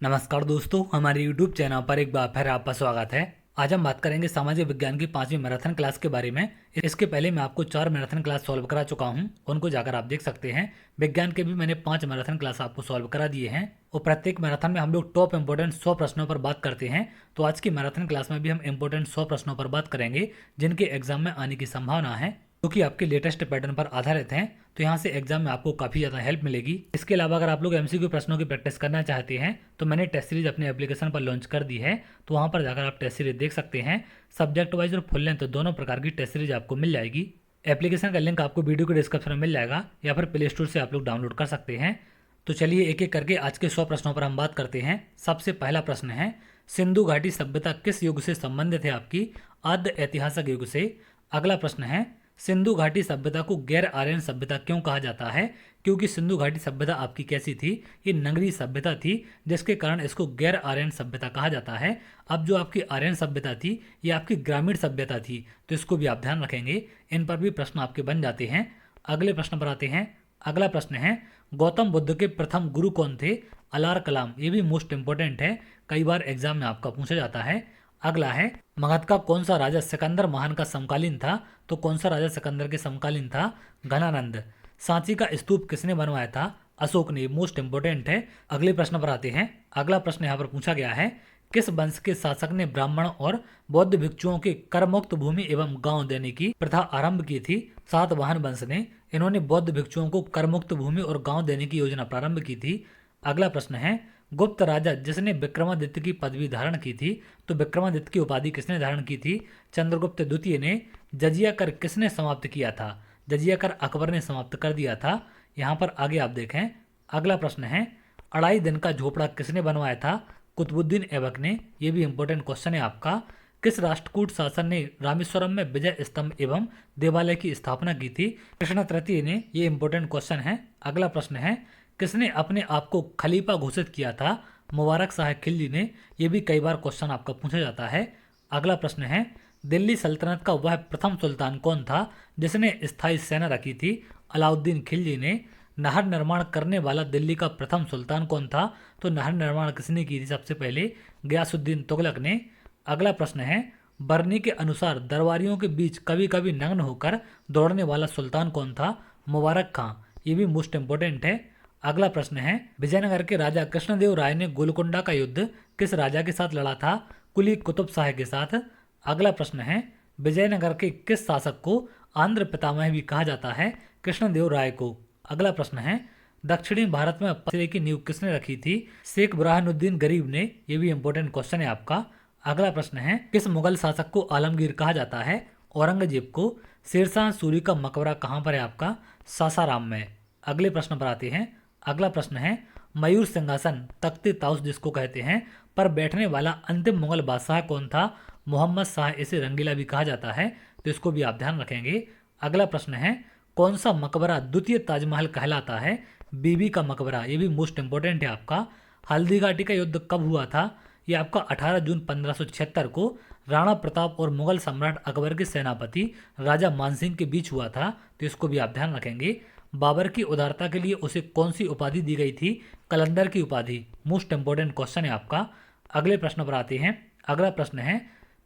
नमस्कार दोस्तों, हमारे YouTube चैनल पर एक बार फिर आपका स्वागत है। आज हम बात करेंगे सामाजिक विज्ञान की 5वीं मैराथन क्लास के बारे में। इसके पहले मैं आपको 4 मैराथन क्लास सॉल्व करा चुका हूं, उनको जाकर आप देख सकते हैं। विज्ञान के भी मैंने 5 मैराथन क्लास आपको सॉल्व करा दिए हैं और प्रत्येक मैराथन में हम लोग टॉप इंपोर्टेंट 100 प्रश्नों पर बात करते हैं। तो आज की मैराथन क्लास में भी हम इंपोर्टेंट 100 प्रश्नों पर बात करेंगे जिनके एग्जाम में आने की संभावना है, क्योंकि आपके लेटेस्ट पैटर्न पर आधारित हैं। तो यहाँ से एग्जाम में आपको काफ़ी ज़्यादा हेल्प मिलेगी। इसके अलावा अगर आप लोग एमसीक्यू प्रश्नों की प्रैक्टिस करना चाहते हैं तो मैंने टेस्ट सीरीज अपने एप्लीकेशन पर लॉन्च कर दी है, तो वहाँ पर जाकर आप टेस्ट सीरीज देख सकते हैं। सब्जेक्ट वाइज और फुल लेंथ दोनों प्रकार की टेस्ट सीरीज आपको मिल जाएगी। एप्लीकेशन का लिंक आपको वीडियो के डिस्क्रिप्शन में मिल जाएगा या फिर प्ले स्टोर से आप लोग डाउनलोड कर सकते हैं। तो चलिए एक एक करके आज के 100 प्रश्नों पर हम बात करते हैं। सबसे पहला प्रश्न है, सिंधु घाटी सभ्यता किस युग से संबंधित है? आपकी आद्य ऐतिहासिक युग से। अगला प्रश्न है, सिंधु घाटी सभ्यता को गैर आर्यन सभ्यता क्यों कहा जाता है? क्योंकि सिंधु घाटी सभ्यता आपकी कैसी थी? ये नगरीय सभ्यता थी, जिसके कारण इसको गैर आर्यन सभ्यता कहा जाता है। अब जो आपकी आर्यन सभ्यता थी ये आपकी ग्रामीण सभ्यता थी, तो इसको भी आप ध्यान रखेंगे। इन पर भी प्रश्न आपके बन जाते हैं। अगले प्रश्न पर आते हैं। अगला प्रश्न है, गौतम बुद्ध के प्रथम गुरु कौन थे? अलार कलाम। ये भी मोस्ट इंपोर्टेंट है, कई बार एग्जाम में आपका पूछा जाता है। अगला है, मगध का कौन सा राजा सिकंदर महान का समकालीन था? तो कौन सा राजा सिकंदर के समकालीन था? घनानंद। सांची का स्तूप किसने बनवाया था? अशोक ने। मोस्ट इंपोर्टेंट है। अगले प्रश्न पर आते हैं। अगला प्रश्न यहाँ पर पूछा गया है, किस वंश के शासक ने ब्राह्मण और बौद्ध भिक्षुओं के कर मुक्त भूमि एवं गांव देने की प्रथा आरंभ की थी? सातवाहन वंश ने। इन्होंने बौद्ध भिक्षुओं को कर मुक्त भूमि और गांव देने की योजना प्रारंभ की थी। अगला प्रश्न है, गुप्त राजा जिसने विक्रमादित्य की पदवी धारण की थी? तो विक्रमादित्य की उपाधि किसने धारण की थी? चंद्रगुप्त द्वितीय ने। जजिया कर किसने समाप्त किया था? जजिया कर अकबर ने समाप्त कर दिया था। यहाँ पर आगे आप देखें। अगला प्रश्न है, अढ़ाई दिन का झोपड़ा किसने बनवाया था? कुतुबुद्दीन ऐबक ने। यह भी इंपॉर्टेंट क्वेश्चन है आपका। किस राष्ट्रकूट शासन ने रामेश्वरम में विजय स्तंभ एवं देवालय की स्थापना की थी? कृष्ण तृतीय ने। ये इंपॉर्टेंट क्वेश्चन है। अगला प्रश्न है, किसने अपने आप को खलीफा घोषित किया था? मुबारक शाह खिलजी ने। यह भी कई बार क्वेश्चन आपका पूछा जाता है। अगला प्रश्न है, दिल्ली सल्तनत का वह प्रथम सुल्तान कौन था जिसने स्थायी सेना रखी थी? अलाउद्दीन खिलजी ने। नहर निर्माण करने वाला दिल्ली का प्रथम सुल्तान कौन था? तो नहर निर्माण किसने की थी सबसे पहले? गयासुद्दीन तुगलक ने। अगला प्रश्न है, बरनी के अनुसार दरबारियों के बीच कभी कभी नग्न होकर दौड़ने वाला सुल्तान कौन था? मुबारक खां। ये भी मोस्ट इंपोर्टेंट है। अगला प्रश्न है, विजयनगर के राजा कृष्णदेव राय ने गोलकुंडा का युद्ध किस राजा के साथ लड़ा था? कुली कुतुब शाह के साथ। अगला प्रश्न है, विजयनगर के किस शासक को आंध्र पितामह भी कहा जाता है? कृष्णदेव राय को। अगला प्रश्न है, दक्षिणी भारत में पथरे की नींव किसने रखी थी? शेख बुरहानुद्दीन गरीब ने। यह भी इंपॉर्टेंट क्वेश्चन है आपका। अगला प्रश्न है, किस मुगल शासक को आलमगीर कहा जाता है? औरंगजेब को। शेरशाह सूरी का मकबरा कहाँ पर है आपका? सासाराम में। अगले प्रश्न पर आते हैं। अगला प्रश्न है, मयूर सिंहासन तख्ते ताउस जिसको कहते हैं पर बैठने वाला अंतिम मुगल बादशाह कौन था? मोहम्मद शाह। इसे रंगीला भी कहा जाता है, तो इसको भी आप ध्यान रखेंगे। अगला प्रश्न है, कौन सा मकबरा द्वितीय ताजमहल कहलाता है? बीबी का मकबरा। ये भी मोस्ट इंपोर्टेंट है आपका। हल्दी घाटी का युद्ध कब हुआ था? ये आपका 18 जून 1576 को राणा प्रताप और मुगल सम्राट अकबर के सेनापति राजा मानसिंह के बीच हुआ था, तो इसको भी आप ध्यान रखेंगे। बाबर की उदारता के लिए उसे कौन सी उपाधि दी गई थी? कलंदर की उपाधि। मोस्ट इंपोर्टेंट क्वेश्चन है आपका। अगले प्रश्न पर आते हैं। अगला प्रश्न है,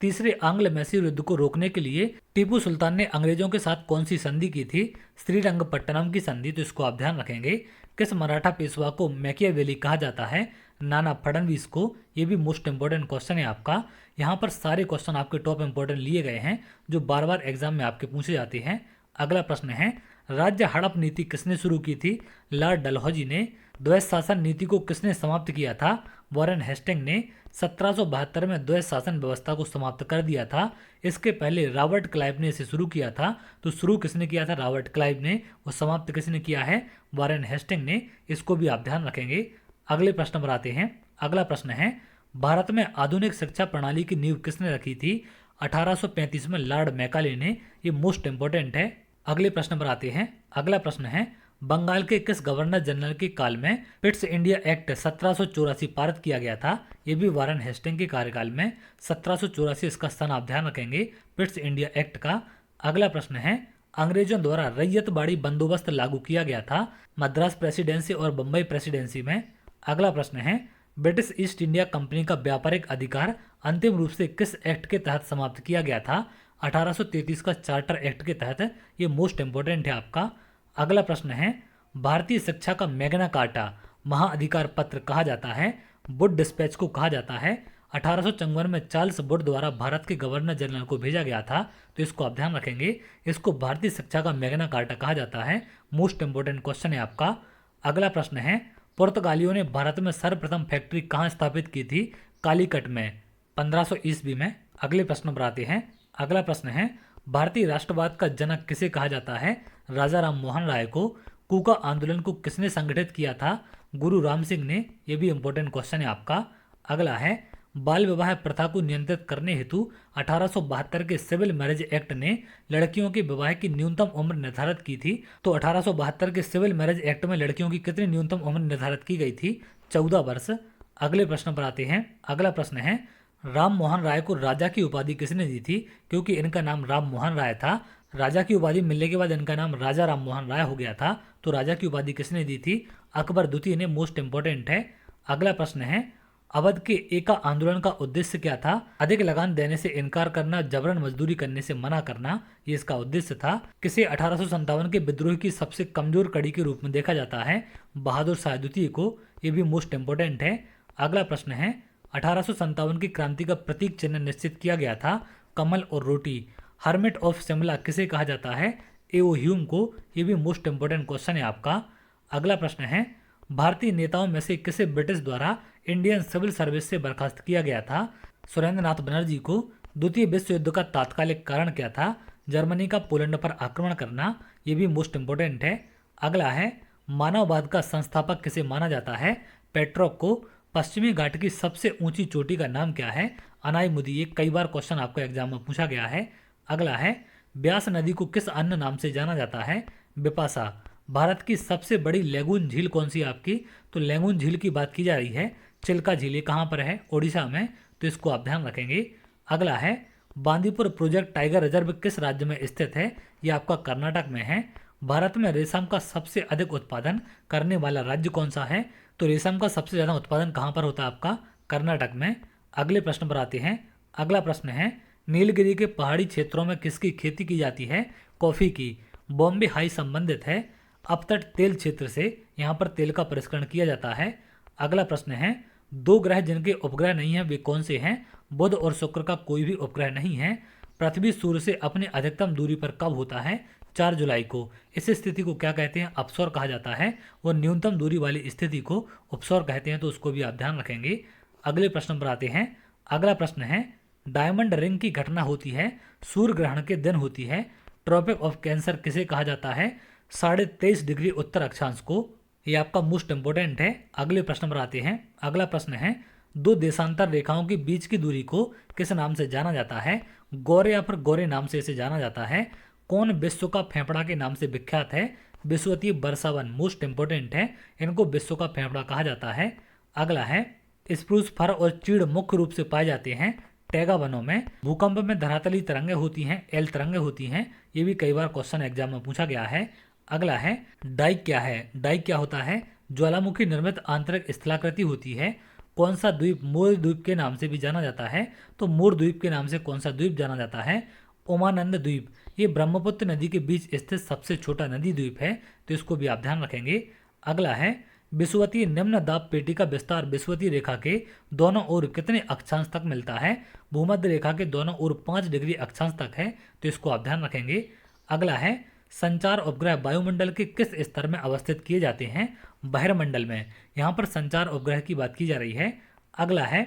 तीसरे आंग्ल मैसूर युद्ध को रोकने के लिए टीपू सुल्तान ने अंग्रेजों के साथ कौन सी संधि की थी? श्रीरंगपट्टनम की संधि, तो इसको आप ध्यान रखेंगे। किस मराठा पेशवा को मैकियावेली कहा जाता है? नाना फडणवीस को। ये भी मोस्ट इंपोर्टेंट क्वेश्चन है आपका। यहाँ पर सारे क्वेश्चन आपके टॉप इंपोर्टेंट लिए गए हैं जो बार बार एग्जाम में आपके पूछे जाते हैं। अगला प्रश्न है, राज्य हड़प नीति किसने शुरू की थी? लॉर्ड डलहौजी ने। द्वैध शासन नीति को किसने समाप्त किया था? वॉरेन हेस्टिंग ने। 1772 में द्वैध शासन व्यवस्था को समाप्त कर दिया था। इसके पहले रॉबर्ट क्लाइव ने इसे शुरू किया था, तो शुरू किसने किया था? रॉबर्ट क्लाइव ने। और समाप्त किसने किया है? वॉरेन हेस्टिंग ने। इसको भी आप ध्यान रखेंगे। अगले प्रश्न पर आते हैं। अगला प्रश्न है, भारत में आधुनिक शिक्षा प्रणाली की नींव किसने रखी थी? 1835 में लॉर्ड मैकाले ने। ये मोस्ट इंपोर्टेंट है। अगले प्रश्न पर आते हैं। अगला प्रश्न है, बंगाल के किस गवर्नर जनरल के काल में पिट्स इंडिया एक्ट 1784 पारित किया गया था? ये भी वारेन हेस्टिंग के कार्यकाल में 1784 इसका स्थान आप ध्यान रखेंगे, पिट्स इंडिया एक्ट का। अगला प्रश्न है, अंग्रेजों द्वारा रैयतबाड़ी बंदोबस्त लागू किया गया था मद्रास प्रेसिडेंसी और बम्बई प्रेसिडेंसी में। अगला प्रश्न है, ब्रिटिश ईस्ट इंडिया कंपनी का व्यापारिक अधिकार अंतिम रूप से किस एक्ट के तहत समाप्त किया गया था? 1833 का चार्टर एक्ट के तहत। ये मोस्ट इंपोर्टेंट है आपका। अगला प्रश्न है, भारतीय शिक्षा का मैग्ना कार्टा महाअधिकार पत्र कहा जाता है? वुड डिस्पैच को कहा जाता है। 1854 में चार्ल्स वुड द्वारा भारत के गवर्नर जनरल को भेजा गया था, तो इसको आप ध्यान रखेंगे। इसको भारतीय शिक्षा का मैग्ना कार्टा कहा जाता है। मोस्ट इंपोर्टेंट क्वेश्चन है आपका। अगला प्रश्न है, पुर्तगालियों ने भारत में सर्वप्रथम फैक्ट्री कहाँ स्थापित की थी? कालीकट में, 1500 ईस्वी में। अगले प्रश्न पर आते हैं। अगला प्रश्न है, भारतीय राष्ट्रवाद का जनक किसे कहा जाता है? राजा राम मोहन राय को। कूका आंदोलन को किसने संगठित किया था? गुरु राम सिंह ने। यह भी इंपॉर्टेंट क्वेश्चन है आपका। अगला है, बाल विवाह प्रथा को नियंत्रित करने हेतु 1872 के सिविल मैरिज एक्ट ने लड़कियों के विवाह की न्यूनतम उम्र निर्धारित की थी। तो 1872 के सिविल मैरिज एक्ट में लड़कियों की कितनी न्यूनतम उम्र निर्धारित की गई थी? 14 वर्ष। अगले प्रश्न पर आते हैं। अगला प्रश्न है, राम मोहन राय को राजा की उपाधि किसने दी थी? क्योंकि इनका नाम राम मोहन राय था। राजा की उपाधि मिलने के बाद इनका नाम राजा राम मोहन राय हो गया था। तो राजा की उपाधि किसने दी थी? अकबर द्वितीय ने। मोस्ट इंपोर्टेंट है। अगला प्रश्न है, अवध के एका आंदोलन का उद्देश्य क्या था? अधिक लगान देने से इनकार करना, जबरन मजदूरी करने से मना करना, ये इसका उद्देश्य था। किसे 1857 के विद्रोह की सबसे कमजोर कड़ी के रूप में देखा जाता है? बहादुर शाह द्वितीय को। ये भी मोस्ट इंपोर्टेंट है। अगला प्रश्न है, 1857 की क्रांति का प्रतीक चिन्ह निश्चित किया गया था? कमल और रोटी। हर्मिट ऑफ शिमला किसे कहा जाता है? ए.ओ. ह्यूम को। ये भी मोस्ट इंपोर्टेंट क्वेश्चन है आपका। अगला प्रश्न है, भारतीय नेताओं में से किसे ब्रिटिश द्वारा इंडियन सिविल सर्विस से बर्खास्त किया गया था? सुरेंद्र नाथ बनर्जी को। द्वितीय विश्व युद्ध का तात्कालिक कारण क्या था? जर्मनी का पोलैंड पर आक्रमण करना। ये भी मोस्ट इंपोर्टेंट है। अगला है, मानववाद का संस्थापक किसे माना जाता है? पेट्रोक को। पश्चिमी घाट की सबसे ऊंची चोटी का नाम क्या है? अनाईमुदी। ये कई बार क्वेश्चन आपको एग्जाम में पूछा गया है। अगला है, ब्यास नदी को किस अन्य नाम से जाना जाता है? बिपाशा। भारत की सबसे बड़ी लैगून झील कौन सी है आपकी? तो लैगून झील की बात की जा रही है। चिल्का झील कहाँ पर है? ओडिशा में। तो इसको आप ध्यान रखेंगे। अगला है, बांदीपुर प्रोजेक्ट टाइगर रिजर्व किस राज्य में स्थित है? ये आपका कर्नाटक में है। भारत में रेशम का सबसे अधिक उत्पादन करने वाला राज्य कौन सा है? तो रेशम का सबसे ज्यादा उत्पादन कहाँ पर होता है आपका? कर्नाटक में। अगले प्रश्न पर आते हैं। अगला प्रश्न है, नीलगिरी के पहाड़ी क्षेत्रों में किसकी खेती की जाती है? कॉफी की। बॉम्बे हाई संबंधित है अपतट तेल क्षेत्र से। यहाँ पर तेल का परिष्करण किया जाता है। अगला प्रश्न है, दो ग्रह जिनके उपग्रह नहीं है वे कौन से हैं? बुध और शुक्र का कोई भी उपग्रह नहीं है। पृथ्वी सूर्य से अपनी अधिकतम दूरी पर कब होता है? 4 जुलाई को। इस स्थिति को क्या कहते हैं? अपसौर कहा जाता है। और न्यूनतम दूरी वाली स्थिति को उपसौर कहते हैं। तो उसको भी आप ध्यान रखेंगे। अगले प्रश्न पर आते हैं। अगला प्रश्न है, डायमंड रिंग की घटना होती है सूर्य ग्रहण के दिन होती है। ट्रॉपिक ऑफ कैंसर किसे कहा जाता है? 23.5 डिग्री उत्तर अक्षांश को। ये आपका मोस्ट इंपोर्टेंट है। अगले प्रश्न पर आते हैं। अगला प्रश्न है, दो देशांतर रेखाओं के बीच की दूरी को किस नाम से जाना जाता है? गौरे या फिर गौरे नाम से इसे जाना जाता है। कौन विश्व का फेफड़ा के नाम से विख्यात है? विश्ववतीय वर्षावन। मोस्ट इंपोर्टेंट है। इनको विश्व का फेफड़ा कहा जाता है। अगला है, स्प्रूस फर और चीड़ मुख्य रूप से पाए जाते हैं टैगा वनों में। भूकंप में धरातली तरंगें होती हैं, एल तरंगें होती हैं। ये भी कई बार क्वेश्चन एग्जाम में पूछा गया है। अगला है, डाइक क्या है? डाइक क्या होता है? ज्वालामुखी निर्मित आंतरिक स्थलाकृति होती है। कौन सा द्वीप मोर द्वीप के नाम से भी जाना जाता है? तो मोर द्वीप के नाम से कौन सा द्वीप जाना जाता है? उमानंद द्वीप। ये ब्रह्मपुत्र नदी के बीच स्थित सबसे छोटा नदी द्वीप है। तो इसको भी आप ध्यान रखेंगे। अगला है, विषुवतीय निम्न दाब पेटी का विस्तार विषुवतीय रेखा के दोनों ओर कितने अक्षांश तक मिलता है? भूमध्य रेखा के दोनों ओर 5 डिग्री अक्षांश तक है। तो इसको आप ध्यान रखेंगे। अगला है, संचार उपग्रह वायुमंडल के किस स्तर में अवस्थित किए जाते हैं? बहिर्मंडल में। यहाँ पर संचार उपग्रह की बात की जा रही है। अगला है,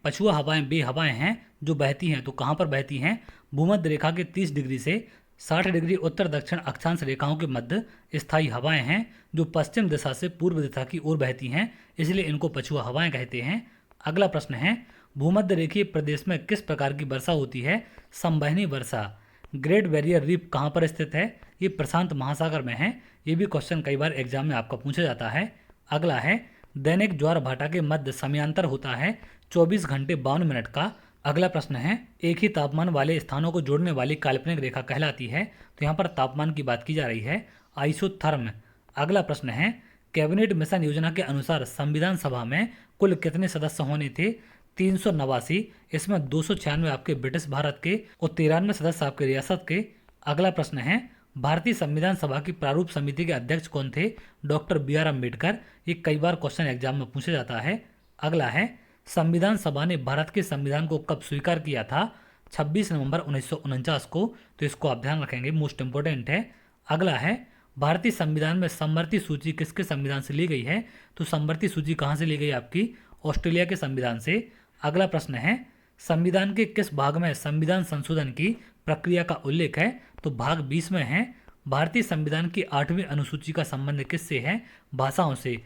पछुआ हवाएं बे हवाएं हैं जो बहती हैं, तो कहाँ पर बहती हैं? भूमध्य रेखा के 30 डिग्री से 60 डिग्री उत्तर दक्षिण अक्षांश रेखाओं के मध्य स्थायी हवाएं हैं जो पश्चिम दिशा से पूर्व दिशा की ओर बहती हैं, इसलिए इनको पछुआ हवाएं कहते हैं। अगला प्रश्न है, भूमध्य रेखीय प्रदेश में किस प्रकार की वर्षा होती है? संवहनी वर्षा। ग्रेट बैरियर रीफ कहाँ पर स्थित है? ये प्रशांत महासागर में है। ये भी क्वेश्चन कई बार एग्जाम में आपका पूछा जाता है। अगला है, दैनिक ज्वार भाटा के मध्य समयांतर होता है 24 घंटे 52 मिनट का। अगला प्रश्न है, एक ही तापमान वाले स्थानों को जोड़ने वाली काल्पनिक रेखा कहलाती है? तो यहाँ पर तापमान की बात की जा रही है, आइसोथर्म। अगला प्रश्न है, कैबिनेट मिशन योजना के अनुसार संविधान सभा में कुल कितने सदस्य होने थे? 389। इसमें 296 आपके ब्रिटिश भारत के और 93 सदस्य आपके रियासत के। अगला प्रश्न है, भारतीय संविधान सभा की प्रारूप समिति के अध्यक्ष कौन थे? Doctor BR Ambedkar. ये कई बार क्वेश्चन एग्जाम में पूछा जाता है। अगला है, संविधान सभा ने भारत के संविधान को कब स्वीकार किया था? 26 नवंबर 1949 को। तो इसको आप ध्यान रखेंगे, मोस्ट इंपोर्टेंट है। अगला है, भारतीय संविधान में समवर्ती सूची किसके संविधान से ली गई है? तो समवर्ती सूची कहाँ से ली गई? आपकी ऑस्ट्रेलिया के संविधान से। अगला प्रश्न है, संविधान के किस भाग में संविधान संशोधन की प्रक्रिया का उल्लेख है? तो भाग 20 में है। भारतीय संविधान की 8वीं अनुसूची का संबंध किससे है? भाषाओं से।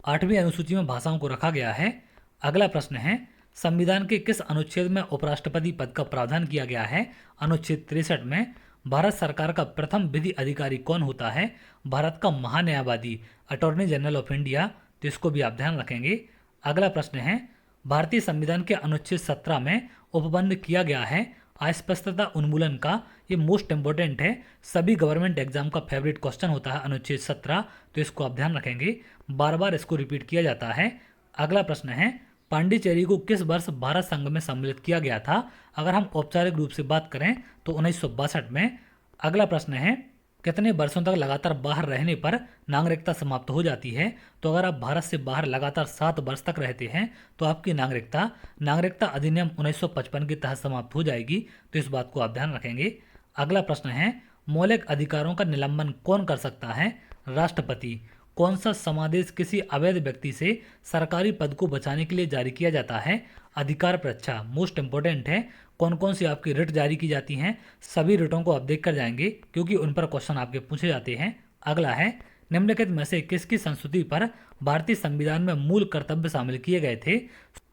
8वीं अनुसूची में भाषाओं को रखा गया है। अगला प्रश्न है, संविधान के किस अनुच्छेद में उपराष्ट्रपति पद का प्रावधान किया गया है? अनुच्छेद 63 में। भारत सरकार का प्रथम विधि अधिकारी कौन होता है? भारत का महान्यायवादी, अटॉर्नी जनरल ऑफ इंडिया। तो इसको भी आप ध्यान रखेंगे। अगला प्रश्न है, भारतीय संविधान के अनुच्छेद 17 में उपबंध किया गया है अस्पष्टता उन्मूलन का। ये मोस्ट इंपोर्टेंट है, सभी गवर्नमेंट एग्जाम का फेवरेट क्वेश्चन होता है अनुच्छेद 17। तो इसको आप ध्यान रखेंगे, बार बार इसको रिपीट किया जाता है। अगला प्रश्न है, पांडिचेरी को किस वर्ष भारत संघ में सम्मिलित किया गया था? अगर हम औपचारिक रूप से बात करें तो 1962 में। अगला प्रश्न है, कितने वर्षों तक लगातार बाहर रहने पर नागरिकता समाप्त हो जाती है? तो अगर आप भारत से बाहर लगातार 7 वर्ष तक रहते हैं तो आपकी नागरिकता अधिनियम 1955 के तहत समाप्त हो जाएगी। तो इस बात को आप ध्यान रखेंगे। अगला प्रश्न है, मौलिक अधिकारों का निलंबन कौन कर सकता है? राष्ट्रपति। कौन सा समादेश किसी अवैध व्यक्ति से सरकारी पद को बचाने के लिए जारी किया जाता है? अधिकार परीक्षा, मोस्ट इंपोर्टेंट है। कौन कौन सी आपकी रिट जारी की जाती हैं? सभी रिटों को आप देख कर जाएंगे क्योंकि उन पर क्वेश्चन आपके पूछे जाते हैं। अगला है, निम्नलिखित में से किसकी संस्तुति पर भारतीय संविधान में मूल कर्तव्य शामिल किए गए थे?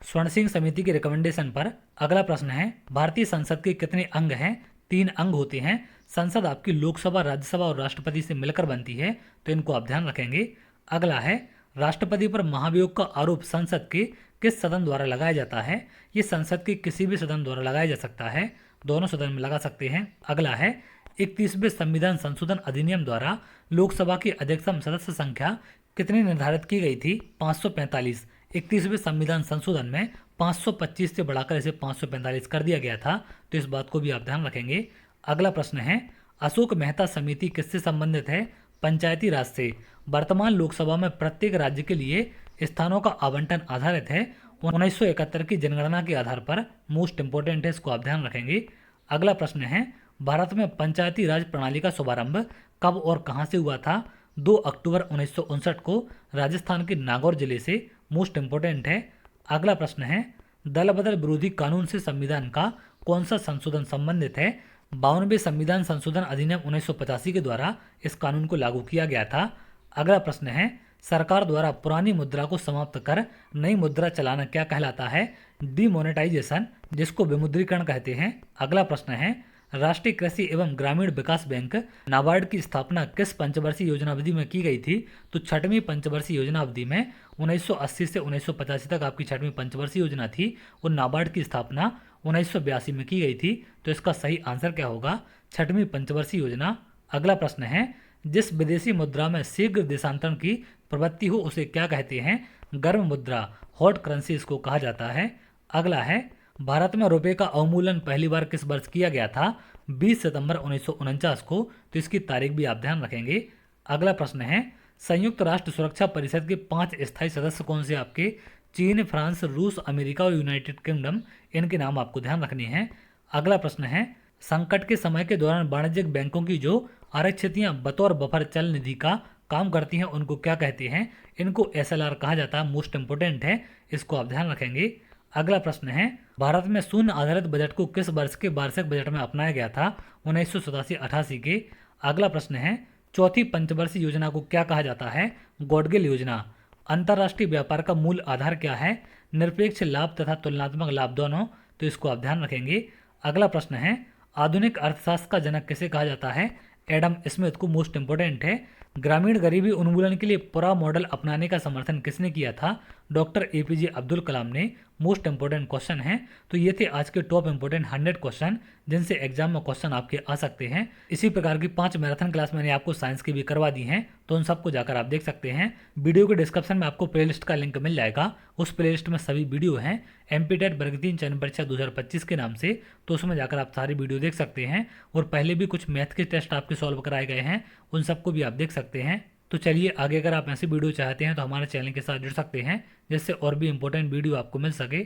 स्वर्ण सिंह समिति की रिकमेंडेशन पर। अगला प्रश्न है, भारतीय संसद के कितने अंग हैं? 3 अंग होते हैं। संसद आपकी लोकसभा, राज्यसभा और राष्ट्रपति से मिलकर बनती है। तो इनको आप ध्यान रखेंगे। अगला है, राष्ट्रपति पर महाभियोग का आरोप संसद के किस सदन द्वारा लगाया जाता है? ये संसद के किसी भी सदन द्वारा लगाया जा सकता है, दोनों सदन में लगा सकते हैं। अगला है, 31वें संविधान संशोधन अधिनियम द्वारा लोकसभा की अधिकतम सदस्य संख्या कितनी निर्धारित की गई थी? 545। 31वें संविधान संशोधन में 525 से बढ़ाकर इसे 545 कर दिया गया था। तो इस बात को भी आप ध्यान रखेंगे। अगला प्रश्न है, अशोक मेहता समिति किससे संबंधित है? पंचायती राज से। वर्तमान लोकसभा में प्रत्येक राज्य के लिए स्थानों का आवंटन आधारित है 1971 की जनगणना के आधार पर। मोस्ट इंपोर्टेंट है, इसको आप ध्यान रखेंगे। अगला प्रश्न है, भारत में पंचायती राज प्रणाली का शुभारंभ कब और कहां से हुआ था? 2 अक्टूबर 1959 को राजस्थान के नागौर जिले से। मोस्ट इंपोर्टेंट है। अगला प्रश्न है, दल बदल विरोधी कानून से संविधान का कौन सा संशोधन संबंधित है? 52वें संविधान संशोधन अधिनियम 1985 के द्वारा इस कानून को लागू किया गया था। अगला प्रश्न है, सरकार द्वारा पुरानी मुद्रा को समाप्त कर नई मुद्रा चलाना क्या कहलाता है? डिमोनेटाइजेशन, जिसको विमुद्रीकरण कहते हैं। अगला प्रश्न है, राष्ट्रीय कृषि एवं ग्रामीण विकास बैंक नाबार्ड की स्थापना किस पंचवर्षीय योजना अवधि में की गई थी? तो 6वीं पंचवर्षीय योजना अवधि में 1980 से 1985 तक आपकी 6वीं पंचवर्षीय योजना थी और नाबार्ड की स्थापना 1982 में की गई थी। तो इसका सही आंसर क्या होगा? 6वीं पंचवर्षीय योजना। अगला प्रश्न है, जिस विदेशी मुद्रा में शीघ्र देशांतरण की प्रवृत्ति हो उसे क्या कहते हैं? गर्म मुद्रा, हॉट करेंसी इसको कहा जाता है। अगला है, भारत में रुपए का अवमूल्यन पहली बार किस वर्ष किया गया था? 20 सितंबर 1949 को। तो इसकी तारीख भी आप ध्यान रखेंगे। अगला प्रश्न है, संयुक्त राष्ट्र सुरक्षा परिषद के 5 स्थायी सदस्य कौन से आपके? चीन, फ्रांस, रूस, अमेरिका और यूनाइटेड किंगडम। इनके नाम आपको ध्यान रखने हैं। अगला प्रश्न है, संकट के समय के दौरान वाणिज्यिक बैंकों की जो आरक्षितियां बतौर बफर चल निधि का काम करती हैं उनको क्या कहते हैं? इनको SLR कहा जाता है। मोस्ट इंपोर्टेंट है, इसको आप ध्यान रखेंगे। अगला प्रश्न है, भारत में शून्य आधारित बजट को किस वर्ष के वार्षिक बजट में अपनाया गया था? 1987-88 के। अगला प्रश्न है, चौथी पंचवर्षीय योजना को क्या कहा जाता है? गॉडगिल योजना। अंतर्राष्ट्रीय व्यापार का मूल आधार क्या है? निरपेक्ष लाभ तथा तुलनात्मक लाभ दोनों। तो इसको आप ध्यान रखेंगे। अगला प्रश्न है, आधुनिक अर्थशास्त्र का जनक किसे कहा जाता है? एडम स्मिथ को। मोस्ट इंपोर्टेंट है। ग्रामीण गरीबी उन्मूलन के लिए पूरा मॉडल अपनाने का समर्थन किसने किया था? डॉक्टर एपीजे अब्दुल कलाम ने मोस्ट इंपोर्टेंट क्वेश्चन हैं। तो ये थे आज के टॉप इंपोर्टेंट 100 क्वेश्चन जिनसे एग्जाम में क्वेश्चन आपके आ सकते हैं। इसी प्रकार की 5 मैराथन क्लास मैंने आपको साइंस की भी करवा दी हैं, तो उन सबको जाकर आप देख सकते हैं। वीडियो के डिस्क्रिप्शन में आपको प्लेलिस्ट का लिंक मिल जाएगा। उस प्लेलिस्ट में सभी वीडियो हैं एमपीटेट वर्ग 3 चयन परीक्षा 2025 के नाम से, तो उसमें जाकर आप सारी वीडियो देख सकते हैं। और पहले भी कुछ मैथ के टेस्ट आपके सॉल्व कराए गए हैं, उन सबको भी आप देख सकते हैं। तो चलिए आगे अगर आप ऐसी वीडियो चाहते हैं तो हमारे चैनल के साथ जुड़ सकते हैं, जिससे और भी इंपॉर्टेंट वीडियो आपको मिल सके।